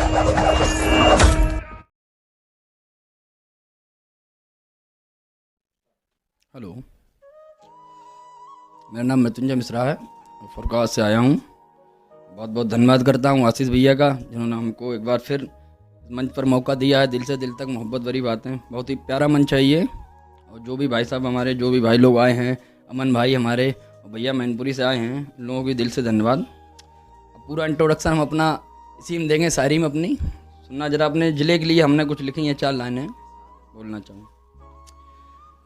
Hello, मेरा नाम मृत्युंजय मिश्रा है, फुरकाबाद से आया हूँ। बहुत बहुत धन्यवाद करता हूँ आशीष भैया का, जिन्होंने हमको एक बार फिर मंच पर मौका दिया है। दिल से दिल तक मोहब्बत भरी बातें, बहुत ही प्यारा मंच है ये। और जो भी भाई साहब हमारे, जो भी भाई लोग आए हैं, अमन भाई हमारे और भैया मैनपुरी से आए हैं, इन लोगों की दिल से धन्यवाद। अब पूरा इंट्रोडक्शन हम अपना इसी में देंगे, शायरी में अपनी सुनना जरा। अपने ज़िले के लिए हमने कुछ लिखी हैं, 4 लाइनें बोलना चाहूँ।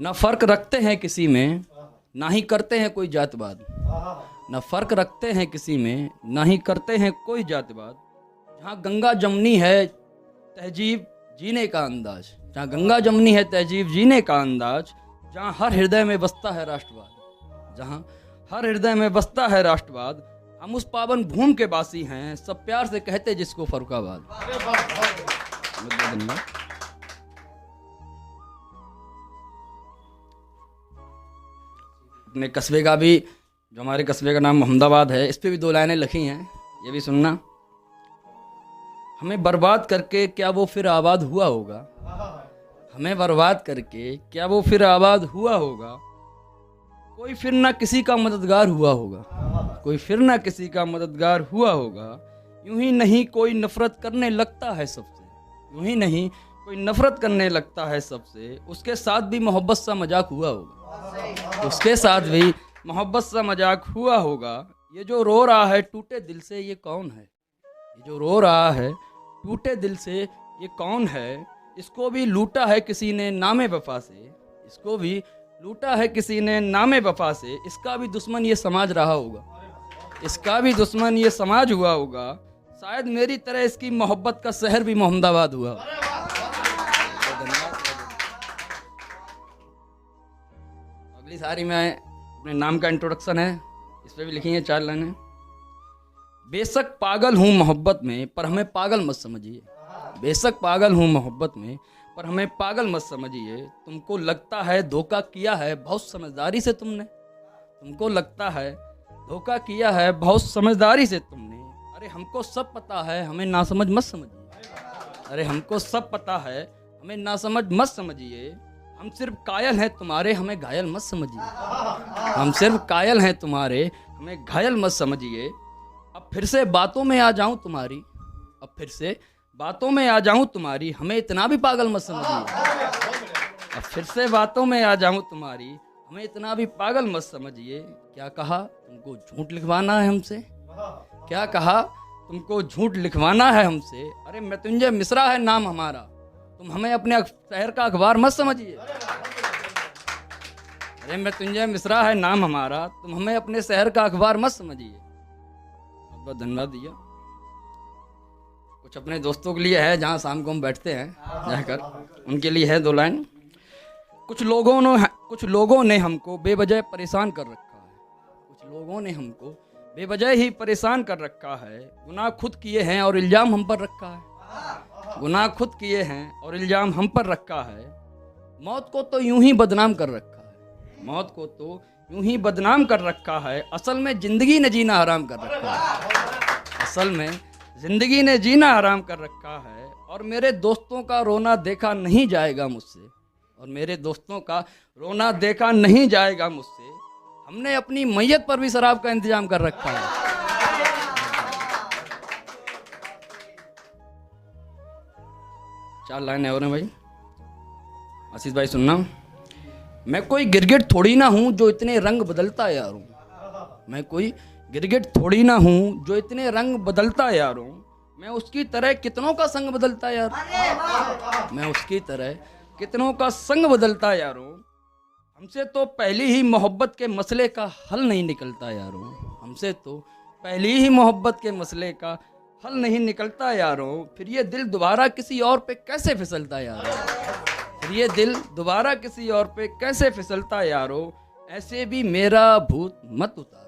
ना फ़र्क रखते हैं किसी में, ना ही करते हैं कोई जातवाद। ना फ़र्क रखते हैं किसी में, ना ही करते हैं कोई जातवाद। जहाँ गंगा जमनी है तहजीब जीने का अंदाज, जहाँ गंगा जमनी है तहजीब जीने का अंदाज, जहाँ हर हृदय में बसता है राष्ट्रवाद, जहाँ हर हृदय में बसता है राष्ट्रवाद। हम उस पावन भूमि के वासी हैं, सब प्यार से कहते जिसको फर्रुखाबाद। अपने कस्बे का भी, जो हमारे कस्बे का नाम मोहम्मदाबाद है, इस पे भी 2 लाइनें लिखी हैं, ये भी सुनना। हमें बर्बाद करके क्या वो फिर आबाद हुआ होगा, हमें बर्बाद करके क्या वो फिर आबाद हुआ होगा। कोई फिर ना किसी का मददगार हुआ होगा, कोई फिर ना किसी का मददगार हुआ होगा। यूं ही नहीं कोई नफरत करने लगता है सबसे, यूं ही नहीं कोई नफरत करने लगता है सबसे। उसके साथ भी मोहब्बत सा मजाक हुआ होगा, उसके साथ भी मोहब्बत सा मजाक हुआ होगा। ये जो रो रहा है टूटे दिल से, ये कौन है? ये जो रो रहा है टूटे दिल से, ये कौन है? इसको भी लूटा है किसी ने नामे वफा से, इसको भी लूटा है किसी ने नामे वफा से। इसका भी दुश्मन ये समाज रहा होगा, इसका भी दुश्मन ये समाज हुआ होगा। शायद मेरी तरह इसकी मोहब्बत का शहर भी मोहम्मदाबाद हुआ। अगली सारी में अपने नाम का इंट्रोडक्शन है, इस पर भी लिखी है 4 लाइनें। बेशक पागल हूँ मोहब्बत में, पर हमें पागल मत समझिए। बेशक पागल हूँ मोहब्बत में, पर हमें पागल मत समझिए। तुमको लगता है धोखा किया है बहुत समझदारी से तुमने, तुमको लगता है धोखा किया है बहुत समझदारी से तुमने। अरे हमको सब पता है, हमें नासमझ मत समझिए। अरे हमको सब पता है, हमें नासमझ मत समझिए। हम सिर्फ कायल हैं तुम्हारे, हमें घायल मत समझिए। हम सिर्फ कायल हैं तुम्हारे, हमें घायल मत समझिए। अब फिर से बातों में आ जाऊं तुम्हारी, अब फिर से बातों में आ जाऊं तुम्हारी, हमें इतना भी पागल मत समझिए। अब फिर से बातों में आ जाऊं तुम्हारी, हमें इतना भी पागल मत समझिए। क्या कहा तुमको झूठ लिखवाना है हमसे, क्या कहा तुमको झूठ लिखवाना है हमसे। अरे मृत्युंजय मिश्रा है नाम हमारा, तुम हमें अपने शहर का अखबार मत समझिए। अरे मृत्युंजय मिश्रा है नाम हमारा, तुम हमें अपने शहर का अखबार मत समझिए। बहुत बहुत धन्यवाद दिया। कुछ अपने दोस्तों के लिए है, जहाँ शाम को हम बैठते हैं जाकर, उनके लिए है 2 लाइन। कुछ लोगों ने हमको बेवजह परेशान कर रखा है, कुछ लोगों ने हमको बेवजह ही परेशान कर रखा है। गुनाह खुद किए हैं और इल्ज़ाम हम पर रखा है, गुनाह खुद किए हैं और इल्ज़ाम हम पर रखा है। मौत को तो यूं ही बदनाम कर रखा है, मौत को तो यूं ही बदनाम कर रखा है। असल में ज़िंदगी ने जीना हराम कर रखा है, असल में ज़िंदगी ने जीना हराम कर रखा है। और मेरे दोस्तों का रोना देखा नहीं जाएगा मुझसे, और मेरे दोस्तों का रोना देखा नहीं जाएगा मुझसे। हमने अपनी मैयत पर भी शराब का इंतजाम कर रखा है। 4 लाइनें और हैं भाई, आशीष भाई सुनना। मैं कोई गिरगिट थोड़ी ना हूँ जो इतने रंग बदलता यारों, मैं कोई गिरगिट थोड़ी ना हूँ जो इतने रंग बदलता यारों। मैं उसकी तरह कितनों का संग बदलता यार, मैं उसकी तरह कितनों का संग बदलता यारों। हमसे तो पहली ही मोहब्बत के मसले का हल नहीं निकलता यारों, हमसे तो पहली ही मोहब्बत के मसले का हल नहीं निकलता यारों। फिर ये दिल दोबारा किसी और पे कैसे फिसलता यारों, फिर ये दिल दोबारा किसी और पे कैसे फिसलता यारों। ऐसे भी मेरा भूत मत उतारो,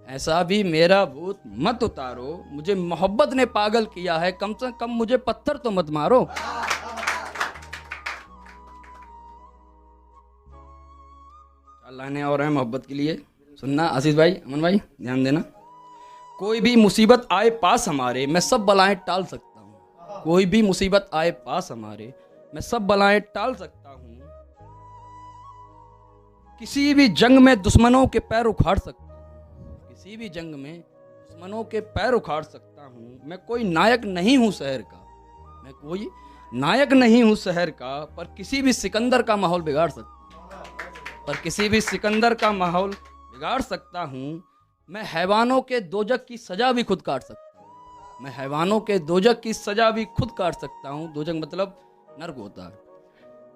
ऐसा भी मेरा भूत मत उतारो। मुझे मोहब्बत ने पागल किया है, कम से कम मुझे पत्थर तो मत मारो। लाने और हैं मोहब्बत के लिए, सुनना आशीष भाई, अमन भाई ध्यान देना। कोई भी मुसीबत आए पास हमारे, मैं सब बलाएं टाल सकता हूँ, कोई भी मुसीबत आए पास हमारे, मैं सब बलाएं टाल सकता हूँ। किसी भी जंग में दुश्मनों के पैर उखाड़ सकता हूँ, किसी भी जंग में दुश्मनों के पैर उखाड़ सकता हूँ। मैं कोई नायक नहीं हूँ शहर का, मैं कोई नायक नहीं हूँ शहर का, पर किसी भी सिकंदर का माहौल बिगाड़ सकता हूँ, पर किसी भी सिकंदर का माहौल बिगाड़ सकता हूँ। मैं हैवानों के दोजक की सजा भी खुद काट सकता हूँ, मैं हैवानों के दोजक की सजा भी खुद काट सकता हूँ। दोजक मतलब नर्क होता है।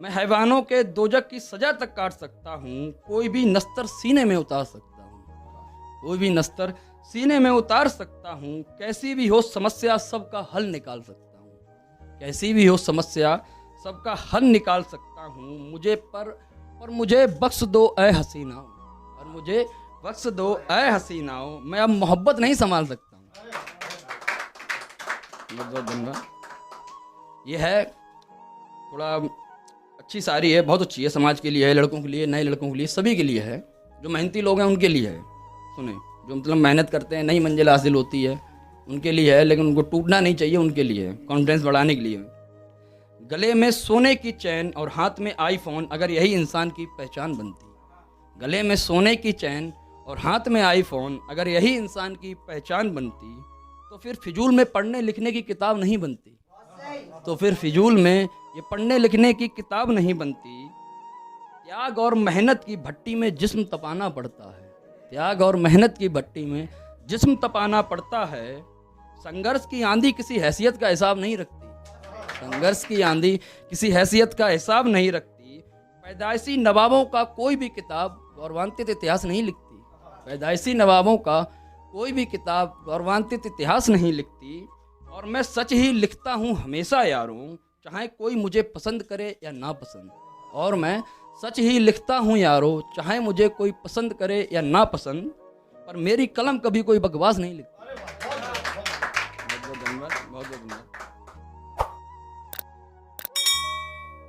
मैं हैवानों के दोजक की सजा तक काट सकता हूँ। कोई भी नस्तर सीने में उतार सकता हूँ, कोई भी नस्तर सीने में उतार सकता हूँ। कैसी भी हो समस्या सबका हल निकाल सकता हूँ, कैसी भी हो समस्या सबका हल निकाल सकता हूँ। मुझे पर मुझे बख्श दो ए हसीनाओ, और मुझे बख्श दो ए हसीनाओ। मैं अब मोहब्बत नहीं संभाल सकता हूँ। बहुत बहुत धन्यवाद। ये है थोड़ा अच्छी शायरी है, बहुत अच्छी है, समाज के लिए है, लड़कों के लिए, नए लड़कों के लिए, सभी के लिए है। जो मेहनती लोग हैं उनके लिए है। सुने, जो मतलब मेहनत करते हैं, नई मंजिल हासिल होती है, उनके लिए है, लेकिन उनको टूटना नहीं चाहिए, उनके लिए है, कॉन्फिडेंस बढ़ाने के लिए। गले में सोने की चैन और हाथ में आईफोन, अगर यही इंसान की पहचान बनती। गले में सोने की चैन और हाथ में आईफोन, अगर यही इंसान की पहचान बनती, तो फिर फिजूल में पढ़ने लिखने की किताब नहीं बनती, तो फिर फिजूल में ये पढ़ने लिखने की किताब नहीं बनती। त्याग और मेहनत की भट्टी में जिस्म तपाना पड़ता है, त्याग और मेहनत की भट्टी में जिस्म तपाना पड़ता है। संघर्ष की आंधी किसी हैसियत का हिसाब नहीं रखती, संघर्ष की आंधी किसी हैसियत का हिसाब नहीं रखती। पैदाइशी नवाबों का कोई भी किताब गौरवान्वित इतिहास नहीं लिखती, पैदाइशी नवाबों का कोई भी किताब गौरवान्वित इतिहास नहीं लिखती। और मैं सच ही लिखता हूँ हमेशा यारों, चाहे कोई मुझे पसंद करे या ना पसंद। और मैं सच ही लिखता हूँ यारों, चाहे मुझे कोई पसंद करे या ना पसंद, पर मेरी कलम कभी कोई बकवास नहीं लिखती। बहुत बहुत धन्यवाद, बहुत बहुत धन्यवाद।